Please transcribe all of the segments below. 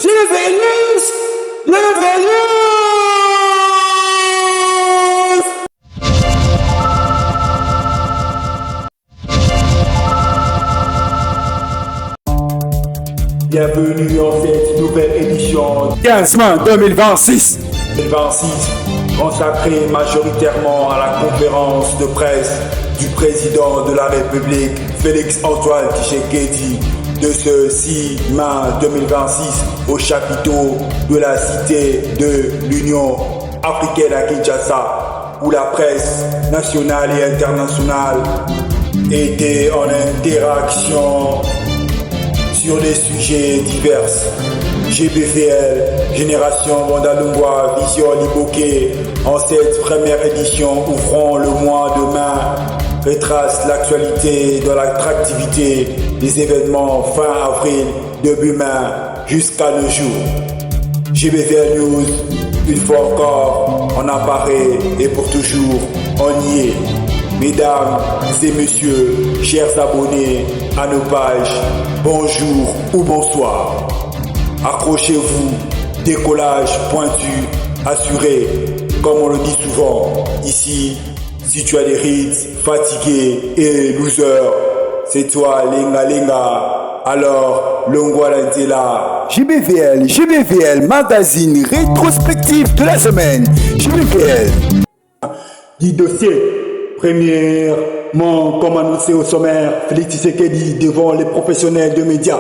Vénus, le Vénus. Bienvenue en cette nouvelle édition 15 mai 2026. 2026, consacrée majoritairement à la conférence de presse du président de la République, Félix-Antoine Tshisekedi, de ce 6 mai 2026 au chapiteau de la Cité de l'Union africaine à Kinshasa, où la presse nationale et internationale était en interaction sur des sujets divers. GBVL, Génération Wandalungwa, Vision Liboké, en cette première édition ouvrant le mois de mai, retrace l'actualité de l'attractivité des événements fin avril, début mai, jusqu'à nos jours. GBVL News, une fois encore, on apparaît et pour toujours, on y est. Mesdames et messieurs, chers abonnés à nos pages, bonjour ou bonsoir. Accrochez-vous, décollage pointu, assuré, comme on le dit souvent. Ici, si tu as des rides, fatigué et loser, c'est toi, Lenga Lenga. Alors, Longwalantela. GBVL, magazine rétrospectif de la semaine. GBVL. 10 dossiers. Premièrement, comme annoncé au sommaire, Félix Tshisekedi devant les professionnels de médias.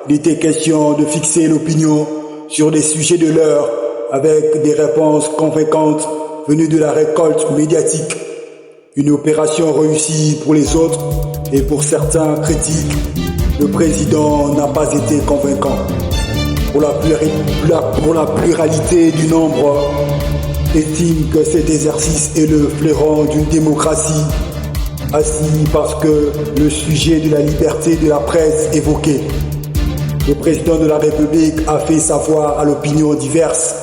Il était question de fixer l'opinion sur des sujets de l'heure avec des réponses convaincantes venues de la récolte médiatique. Une opération réussie pour les autres et pour certains critiques, le président n'a pas été convaincant. Pour la pluralité du nombre, estime que cet exercice est le fleuron d'une démocratie, assis parce que le sujet de la liberté de la presse évoqué. Le président de la République a fait savoir à l'opinion diverse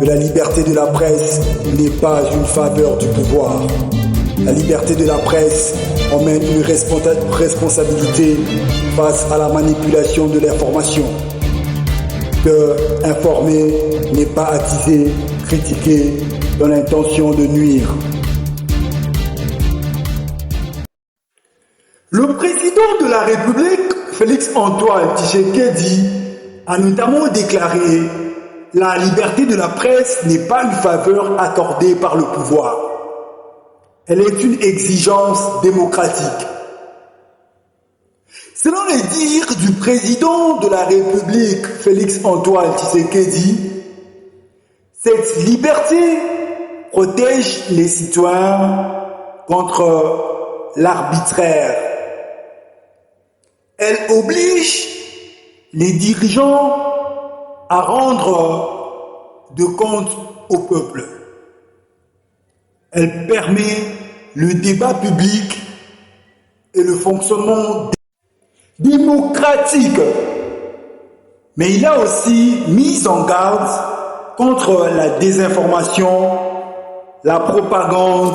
que la liberté de la presse n'est pas une faveur du pouvoir. La liberté de la presse emmène une responsabilité face à la manipulation de l'information. Que informer n'est pas attiser, critiquer dans l'intention de nuire. Le président de la République, Félix-Antoine Tshisekedi, a notamment déclaré « La liberté de la presse n'est pas une faveur accordée par le pouvoir. Elle est une exigence démocratique. » Selon les dires du président de la République, Félix-Antoine Tshisekedi, cette liberté protège les citoyens contre l'arbitraire. Elle oblige les dirigeants à rendre de compte au peuple. Elle permet le débat public et le fonctionnement démocratique. Mais il a aussi mis en garde contre la désinformation, la propagande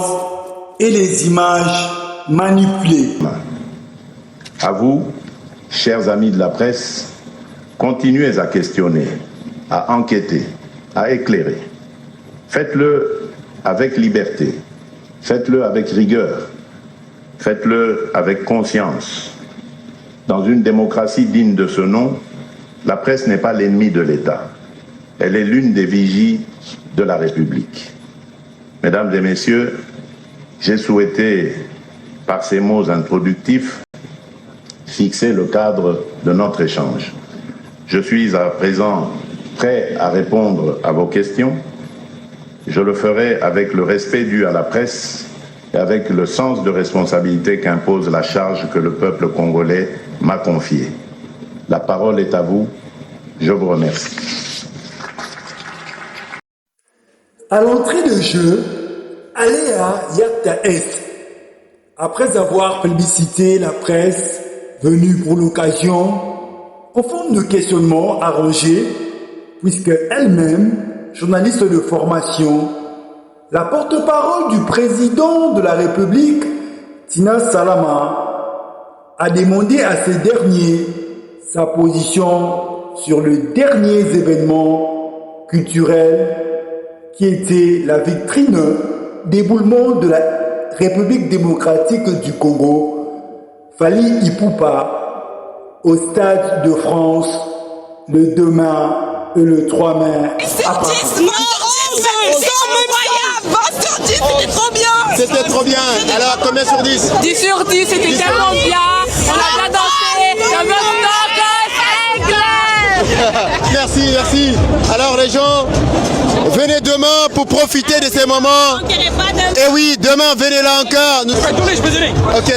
et les images manipulées. À vous, chers amis de la presse, continuez à questionner, à enquêter, à éclairer. Faites-le avec liberté, faites-le avec rigueur, faites-le avec conscience. Dans une démocratie digne de ce nom, la presse n'est pas l'ennemi de l'État. Elle est l'une des vigies de la République. Mesdames et messieurs, j'ai souhaité, par ces mots introductifs, fixer le cadre de notre échange. Je suis à présent prêt à répondre à vos questions. Je le ferai avec le respect dû à la presse et avec le sens de responsabilité qu'impose la charge que le peuple congolais m'a confiée. La parole est à vous. Je vous remercie. À l'entrée de jeu, Aléa Yakta Est, après avoir plébiscité la presse venue pour l'occasion, en forme de questionnement arrangé, puisque elle-même, journaliste de formation, la porte-parole du président de la République, Tina Salama, a demandé à ces derniers sa position sur le dernier événement culturel qui était la vitrine d'éboulement de la République démocratique du Congo, Fally Ipupa, au Stade de France, le 2 mai et le 3 mai. C'était trop bien! C'était trop bien. Alors, combien sur 10? 10 sur 10, c'était tellement bien! On a bien dansé! Il y avait Merci, merci. Alors, les gens, venez demain pour profiter de ces moments. Et oui, demain, venez là encore. Attendez, je peux donner! Ok.